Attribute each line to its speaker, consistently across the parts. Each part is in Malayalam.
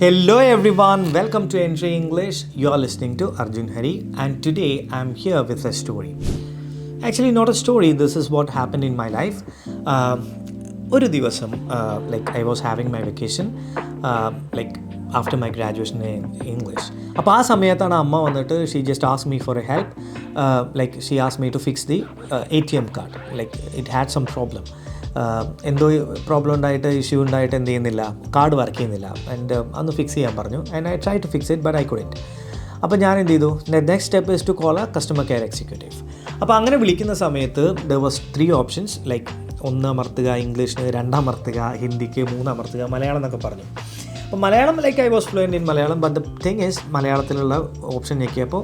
Speaker 1: Hello everyone, welcome to Entry English. You are listening to Arjun Hari and today I am here with a story. Actually not a story, this is what happened in my life. ഒരു ദിവസം like I was having my vacation like after my graduation in English. അപ്പോൾ ആ സമയത്താണ് അമ്മ വന്നിട്ട് she just asked me for a help. Like she asked me to fix the ATM card. Like it had some problem. എന്തോ പ്രോബ്ലം ഉണ്ടായിട്ട് ഇഷ്യൂ ഉണ്ടായിട്ട് എന്ത് ചെയ്യുന്നില്ല, കാർഡ് വർക്ക് ചെയ്യുന്നില്ല. ആൻഡ് അന്ന് ഫിക്സ് ചെയ്യാൻ പറഞ്ഞു. And I try to fix it but I couldn't. അപ്പോൾ ഞാൻ എന്ത് ചെയ്തു, next step is to call a customer care executive. അപ്പോൾ അങ്ങനെ വിളിക്കുന്ന സമയത്ത് ദർ വാസ് 3 ഓപ്ഷൻസ്. ലൈക്ക് 1 അമർത്തുക ഇംഗ്ലീഷിന്, 2 അമർത്തുക ഹിന്ദിക്ക്, 3 അമർത്തുക മലയാളം എന്നൊക്കെ പറഞ്ഞു. അപ്പോൾ Malayalam like I was fluent in Malayalam. But the thing is മലയാളത്തിലുള്ള ഓപ്ഷൻ ഞെക്കിയപ്പോൾ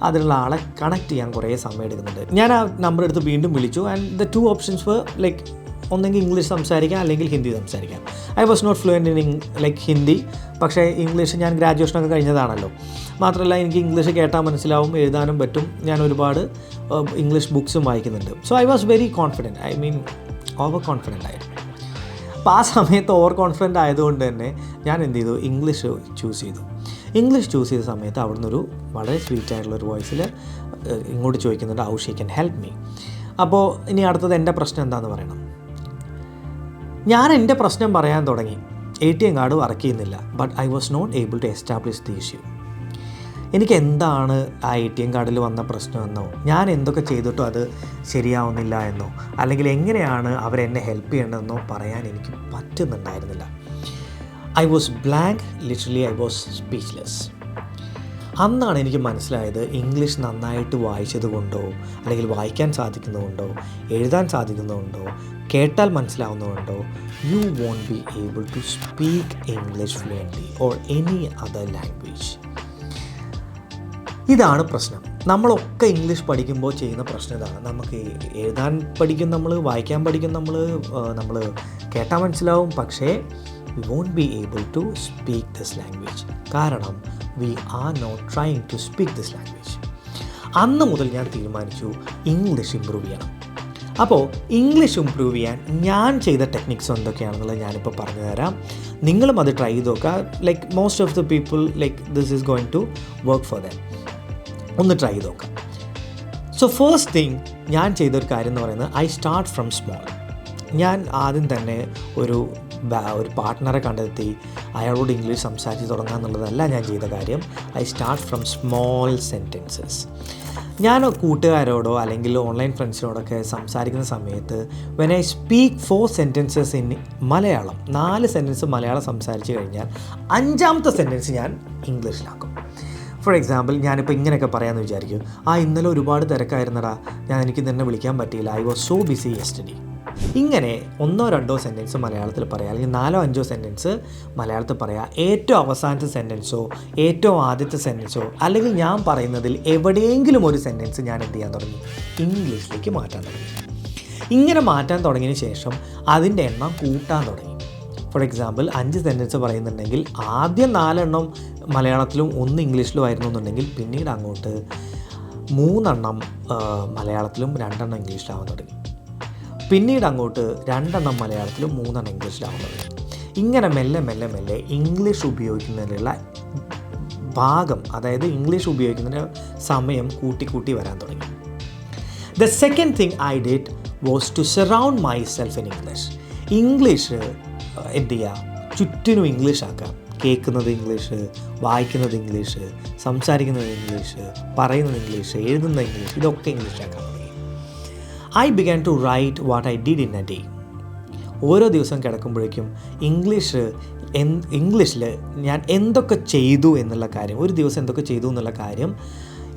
Speaker 1: അതിലുള്ള ആളെ കണക്ട് ചെയ്യാൻ കുറേ സമയം എടുക്കുന്നുണ്ട്. ഞാൻ ആ നമ്പർ എടുത്ത് വീണ്ടും വിളിച്ചു. And the 2 options were like ഒന്നെങ്കിൽ ഇംഗ്ലീഷ് സംസാരിക്കാം അല്ലെങ്കിൽ ഹിന്ദി സംസാരിക്കാം. I was not fluent in like Hindi, പക്ഷേ ഇംഗ്ലീഷ് ഞാൻ ഗ്രാജുവേഷനൊക്കെ കഴിഞ്ഞതാണല്ലോ. മാത്രമല്ല എനിക്ക് ഇംഗ്ലീഷ് കേട്ടാൽ മനസ്സിലാവും, എഴുതാനും പറ്റും. ഞാൻ ഒരുപാട് ഇംഗ്ലീഷ് ബുക്സും വായിക്കുന്നുണ്ട്. So I was very confident, I mean over confident ആയിരുന്നു. അപ്പോൾ ആ സമയത്ത് ഓവർ കോൺഫിഡൻ്റ് ആയതുകൊണ്ട് തന്നെ ഞാൻ എന്ത് ചെയ്തു, ഇംഗ്ലീഷ് ചൂസ് ചെയ്തു. ഇംഗ്ലീഷ് ചൂസ് ചെയ്ത സമയത്ത് അവിടുന്ന് ഒരു വളരെ സ്വീറ്റ് ആയിട്ടുള്ളൊരു വോയിസിൽ ഇങ്ങോട്ട് ചോദിക്കുന്നുണ്ട്, how she can help me. അപ്പോൾ ഇനി അടുത്തത് എൻ്റെ പ്രശ്നം എന്താണെന്ന് പറയണം. ഞാൻ എൻ്റെ പ്രശ്നം പറയാൻ തുടങ്ങി. ATM കാർഡ് വർക്ക് ചെയ്യുന്നില്ല. But I was not able to establish the issue. എനിക്ക് എന്താണ് ആ ATM കാർഡിൽ വന്ന പ്രശ്നമെന്നോ, ഞാൻ എന്തൊക്കെ ചെയ്തിട്ടോ അത് ശരിയാവുന്നില്ല എന്നോ, അല്ലെങ്കിൽ എങ്ങനെയാണ് അവരെന്നെ ഹെൽപ്പ് ചെയ്യണമെന്നോ പറയാൻ എനിക്ക് പറ്റുന്നുണ്ടായിരുന്നില്ല. I was blank, literally I was speechless. അന്നാണ് എനിക്ക് മനസ്സിലായത്, ഇംഗ്ലീഷ് നന്നായിട്ട് വായിച്ചത് കൊണ്ടോ, അല്ലെങ്കിൽ വായിക്കാൻ സാധിക്കുന്നതുകൊണ്ടോ, എഴുതാൻ സാധിക്കുന്നതുകൊണ്ടോ, കേട്ടാൽ മനസ്സിലാവുന്നതുകൊണ്ടോ you won't be able to speak English fluently or any other language. ഇതാണ് പ്രശ്നം. നമ്മളൊക്കെ ഇംഗ്ലീഷ് പഠിക്കുമ്പോൾ ചെയ്യുന്ന പ്രശ്നം ഇതാണ്. നമുക്ക് എഴുതാൻ പഠിക്കും, നമ്മൾ വായിക്കാൻ പഠിക്കും, നമ്മൾ കേട്ടാൽ മനസ്സിലാവും, പക്ഷേ we won't be able to speak this language. കാരണം we are not trying to speak this language. അന്ന് മുതൽ ഞാൻ തീരുമാനിച്ചു ഇംഗ്ലീഷ് ഇമ്പ്രൂവ് ചെയ്യണം. അപ്പോൾ ഇംഗ്ലീഷ് ഇമ്പ്രൂവ് ചെയ്യാൻ ഞാൻ ചെയ്ത ടെക്നിക്സ് എന്തൊക്കെയാണെന്നുള്ളത് ഞാനിപ്പോൾ പറഞ്ഞു തരാം. നിങ്ങളും അത് ട്രൈ ചെയ്ത് നോക്കുക. Like most of the people like this is going to work for them. ഒന്ന് ട്രൈ ചെയ്ത് നോക്കാം. സോ ഫസ്റ്റ് തിങ് ഞാൻ ചെയ്തൊരു കാര്യം എന്ന് പറയുന്നത്, ഐ സ്റ്റാർട്ട് ഫ്രം സ്മോൾ. ഞാൻ ആദ്യം തന്നെ ഒരു പാർട്ട്ണറെ കണ്ടെത്തി അയാളോട് ഇംഗ്ലീഷ് സംസാരിച്ച് തുടങ്ങുക എന്നുള്ളതല്ല ഞാൻ ചെയ്ത കാര്യം. I start from small sentences. ഞാൻ കൂട്ടുകാരോടോ അല്ലെങ്കിൽ ഓൺലൈൻ ഫ്രണ്ട്സിനോടൊക്കെ സംസാരിക്കുന്ന സമയത്ത് when I speak 4 sentences in Malayalam, 4 sentence Malayalam സംസാരിച്ച് കഴിഞ്ഞാൽ 5ാമത്തെ സെൻറ്റൻസ് ഞാൻ ഇംഗ്ലീഷിലാക്കും. ഫോർ എക്സാമ്പിൾ, ഞാനിപ്പോൾ ഇങ്ങനെയൊക്കെ പറയാമെന്ന് വിചാരിക്കും, ഇന്നലെ ഒരുപാട് തിരക്കായിരുന്നടാ, എനിക്ക് നിന്നെ വിളിക്കാൻ പറ്റിയില്ല, I was so busy yesterday. ഇങ്ങനെ 1-2 സെൻറ്റൻസ് മലയാളത്തിൽ പറയാം, അല്ലെങ്കിൽ 4-5 സെൻറ്റൻസ് മലയാളത്തിൽ പറയാം. ഏറ്റവും അവസാനത്തെ സെൻറ്റൻസോ ഏറ്റവും ആദ്യത്തെ സെൻറ്റൻസോ അല്ലെങ്കിൽ ഞാൻ പറയുന്നതിൽ എവിടെയെങ്കിലും ഒരു സെൻറ്റൻസ് ഞാൻ എന്ത് ചെയ്യാൻ തുടങ്ങി, ഇംഗ്ലീഷിലേക്ക് മാറ്റാൻ തുടങ്ങി. ഇങ്ങനെ മാറ്റാൻ തുടങ്ങിയതിന് ശേഷം അതിൻ്റെ എണ്ണം കൂട്ടാൻ തുടങ്ങി. ഫോർ എക്സാമ്പിൾ 5 സെൻറ്റൻസ് പറയുന്നുണ്ടെങ്കിൽ ആദ്യം 4 എണ്ണം മലയാളത്തിലും 1 ഇംഗ്ലീഷിലും ആയിരുന്നു എന്നുണ്ടെങ്കിൽ പിന്നീട് അങ്ങോട്ട് 3 എണ്ണം മലയാളത്തിലും 2 എണ്ണം ഇംഗ്ലീഷിലാവാൻ തുടങ്ങി. പിന്നീട് അങ്ങോട്ട് 2 എണ്ണം മലയാളത്തിലും 3 എണ്ണം ഇംഗ്ലീഷിലാവാൻ തുടങ്ങി. ഇങ്ങനെ മെല്ലെ മെല്ലെ മെല്ലെ ഇംഗ്ലീഷ് ഉപയോഗിക്കുന്നതിനുള്ള ഭാഗം, അതായത് ഇംഗ്ലീഷ് ഉപയോഗിക്കുന്നതിന് സമയം കൂട്ടി വരാൻ തുടങ്ങി. The second thing I did was to surround myself in English. English എന്ത് ചെയ്യുക, ചുറ്റിനും ഇംഗ്ലീഷ് ആക്കാം. കേൾക്കുന്നത് ഇംഗ്ലീഷ്, വായിക്കുന്നത് ഇംഗ്ലീഷ്, സംസാരിക്കുന്നത് ഇംഗ്ലീഷ്, പറയുന്നത് ഇംഗ്ലീഷ്, എഴുതുന്ന ഇംഗ്ലീഷ്, ഇതൊക്കെ ഇംഗ്ലീഷാക്കാൻ തുടങ്ങി. I began to write what I did in a day. ഓരോ ദിവസം കിടക്കുമ്പോഴേക്കും ഇംഗ്ലീഷിൽ ഞാൻ എന്തൊക്കെ ചെയ്തു എന്നുള്ള കാര്യം, ഒരു ദിവസം എന്തൊക്കെ ചെയ്തു എന്നുള്ള കാര്യം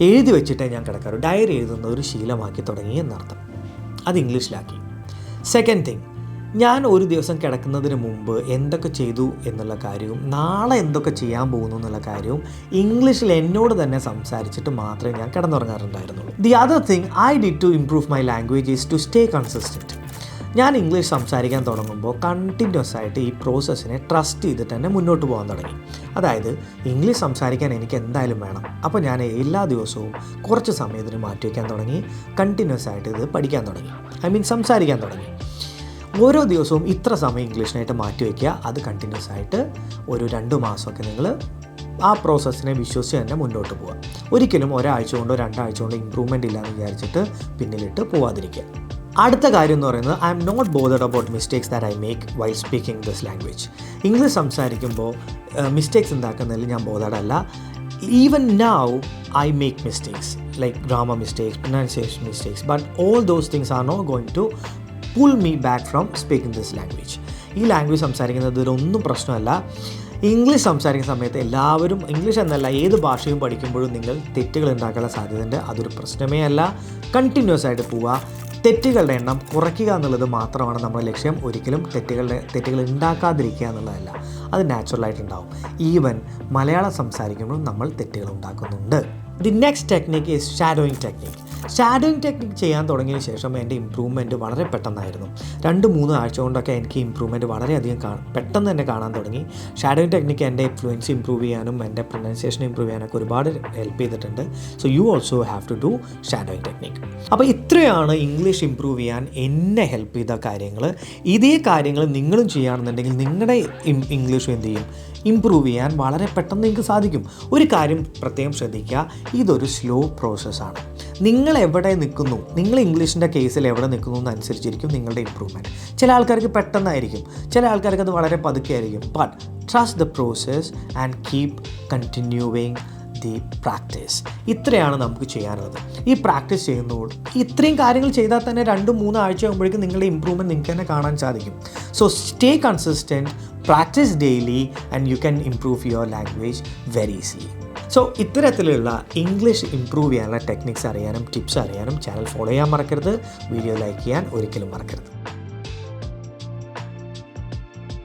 Speaker 1: എഴുതി വെച്ചിട്ടേ ഞാൻ കിടക്കാറ്. ഡയറി എഴുതുന്ന ഒരു ശീലമാക്കി തുടങ്ങി എന്നർത്ഥം. അത് ഇംഗ്ലീഷിലാക്കി. സെക്കൻഡ് തിങ്, ഞാൻ ഒരു ദിവസം കിടക്കുന്നതിന് മുമ്പ് എന്തൊക്കെ ചെയ്തു എന്നുള്ള കാര്യവും നാളെ എന്തൊക്കെ ചെയ്യാൻ പോകുന്നു എന്നുള്ള കാര്യവും ഇംഗ്ലീഷിൽ എന്നോട് തന്നെ സംസാരിച്ചിട്ട് മാത്രമേ ഞാൻ കിടന്നുറങ്ങാറുണ്ടായിരുന്നുള്ളൂ. The other thing I did to improve my language is to stay consistent. ഞാൻ ഇംഗ്ലീഷ് സംസാരിക്കാൻ തുടങ്ങുമ്പോൾ കണ്ടിന്യൂസ് ആയിട്ട് ഈ പ്രോസസ്സിനെ ട്രസ്റ്റ് ചെയ്തിട്ട് തന്നെ മുന്നോട്ട് പോകാൻ തുടങ്ങി. അതായത് ഇംഗ്ലീഷ് സംസാരിക്കാൻ എനിക്ക് എന്തായാലും വേണം. അപ്പോൾ ഞാൻ എല്ലാ ദിവസവും കുറച്ച് സമയത്തിന് മാറ്റി വയ്ക്കാൻ തുടങ്ങി. കണ്ടിന്യൂസ് ആയിട്ട് ഇത് പഠിക്കാൻ തുടങ്ങി, ഐ മീൻ സംസാരിക്കാൻ തുടങ്ങി. ഓരോ ദിവസവും ഇത്ര സമയം ഇംഗ്ലീഷിനായിട്ട് മാറ്റി വയ്ക്കുക. അത് കണ്ടിന്യൂസ് ആയിട്ട് ഒരു 2 മാസമൊക്കെ നിങ്ങൾ ആ പ്രോസസ്സിനെ വിശ്വസിച്ച് തന്നെ മുന്നോട്ട് പോവുക. ഒരിക്കലും ഒരാഴ്ച കൊണ്ടോ 2 ആഴ്ച കൊണ്ടോ ഇമ്പ്രൂവ്മെൻ്റ് ഇല്ലാന്ന് വിചാരിച്ചിട്ട് പിന്നിലിട്ട് പോവാതിരിക്കുക. അടുത്ത കാര്യം എന്ന് പറയുന്നത്, I am not bothered about mistakes that I make while speaking this language. English സംസാരിക്കുമ്പോൾ മിസ്റ്റേക്സ് ഉണ്ടാക്കുന്നതിൽ ഞാൻ ബോതർഡല്ല. Even now I make mistakes like grammar mistakes, pronunciation mistakes, but all those things are not going to pull me back from speaking this language. ഈ ലാംഗ്വേജ് സംസാരിക്കുന്നതിലൊന്നും പ്രശ്നമല്ല. ഇംഗ്ലീഷ് സംസാരിക്കുന്ന സമയത്ത് എല്ലാവരും, ഇംഗ്ലീഷ് എന്നല്ല ഏത് ഭാഷയും പഠിക്കുമ്പോഴും നിങ്ങൾ തെറ്റുകൾ ഉണ്ടാക്കാനുള്ള സാധ്യതയുണ്ട്. അതൊരു പ്രശ്നമേ അല്ല. കണ്ടിന്യൂസ് ആയിട്ട് പോവുക. തെറ്റുകളുടെ എണ്ണം കുറയ്ക്കുക എന്നുള്ളത് മാത്രമാണ് നമ്മുടെ ലക്ഷ്യം. ഒരിക്കലും തെറ്റുകൾ ഉണ്ടാക്കാതിരിക്കുക എന്നുള്ളതല്ല. അത് നാച്ചുറലായിട്ടുണ്ടാവും. ഈവൻ മലയാളം സംസാരിക്കുമ്പോഴും നമ്മൾ തെറ്റുകൾ ഉണ്ടാക്കുന്നുണ്ട്. The next technique is shadowing technique. Shadowing technique ചെയ്യാൻ തുടങ്ങിയതിന് ശേഷം എൻ്റെ ഇമ്പ്രൂവ്മെൻറ്റ് വളരെ പെട്ടെന്നായിരുന്നു. 2-3 ആഴ്ച കൊണ്ടൊക്കെ എനിക്ക് ഇമ്പ്രൂവ്മെൻറ്റ് വളരെയധികം പെട്ടെന്ന് തന്നെ കാണാൻ തുടങ്ങി. ഷാഡോയിങ് ടെക്നിക്ക് എൻ്റെ ഫ്ലുവൻസി ഇമ്പ്രൂവ് ചെയ്യാനും എൻ്റെ പ്രൊനൗൺസിയേഷൻ ഇമ്പ്രൂവ് ചെയ്യാനൊക്കെ ഒരുപാട് ഹെൽപ്പ് ചെയ്തിട്ടുണ്ട്. So you also have to do shadowing technique. അപ്പോൾ ഇത്രയാണ് ഇംഗ്ലീഷ് ഇമ്പ്രൂവ് ചെയ്യാൻ എന്നെ ഹെൽപ്പ് ചെയ്ത കാര്യങ്ങൾ. ഇതേ കാര്യങ്ങൾ നിങ്ങളും ചെയ്യുകയാണെന്നുണ്ടെങ്കിൽ നിങ്ങളുടെ ഇംഗ്ലീഷും എന്ത് ചെയ്യും, ഇമ്പ്രൂവ് ചെയ്യാൻ വളരെ പെട്ടെന്ന് നിങ്ങൾക്ക് സാധിക്കും. ഒരു കാര്യം പ്രത്യേകം ശ്രദ്ധിക്കുക, ഇതൊരു സ്ലോ പ്രോസസ്സാണ്. നിങ്ങൾ എവിടെ നിൽക്കുന്നു, നിങ്ങൾ ഇംഗ്ലീഷിൻ്റെ കേസിൽ എവിടെ നിൽക്കുന്നു എന്നനുസരിച്ചിരിക്കും നിങ്ങളുടെ ഇമ്പ്രൂവ്മെൻറ്റ്. ചില ആൾക്കാർക്ക് പെട്ടെന്നായിരിക്കും, ചില ആൾക്കാർക്ക് അത് വളരെ പതുക്കെ ആയിരിക്കും. But trust the process and keep continuing the practice. ഇത്രയാണ് നമുക്ക് ചെയ്യാനുള്ളത്. ഈ പ്രാക്ടീസ് ചെയ്യുമ്പോൾ ഇത്രയും കാര്യങ്ങൾ ചെയ്താൽ തന്നെ 2-3 ആഴ്ച ആകുമ്പോഴേക്കും നിങ്ങളുടെ ഇമ്പ്രൂവ്മെൻറ്റ് നിങ്ങൾക്ക് തന്നെ കാണാൻ സാധിക്കും. So stay consistent, practice daily and you can improve your language very easily. So ഇത്തരത്തിലുള്ള ഇംഗ്ലീഷ് ഇംപ്രൂവ് ചെയ്യാനുള്ള ടെക്നിക്സ് അറിയാനും ടിപ്സ് അറിയാനും ചാനൽ ഫോളോ ചെയ്യാൻ മറക്കരുത്. വീഡിയോ ലൈക്ക് ചെയ്യാൻ ഒരിക്കലും മറക്കരുത്.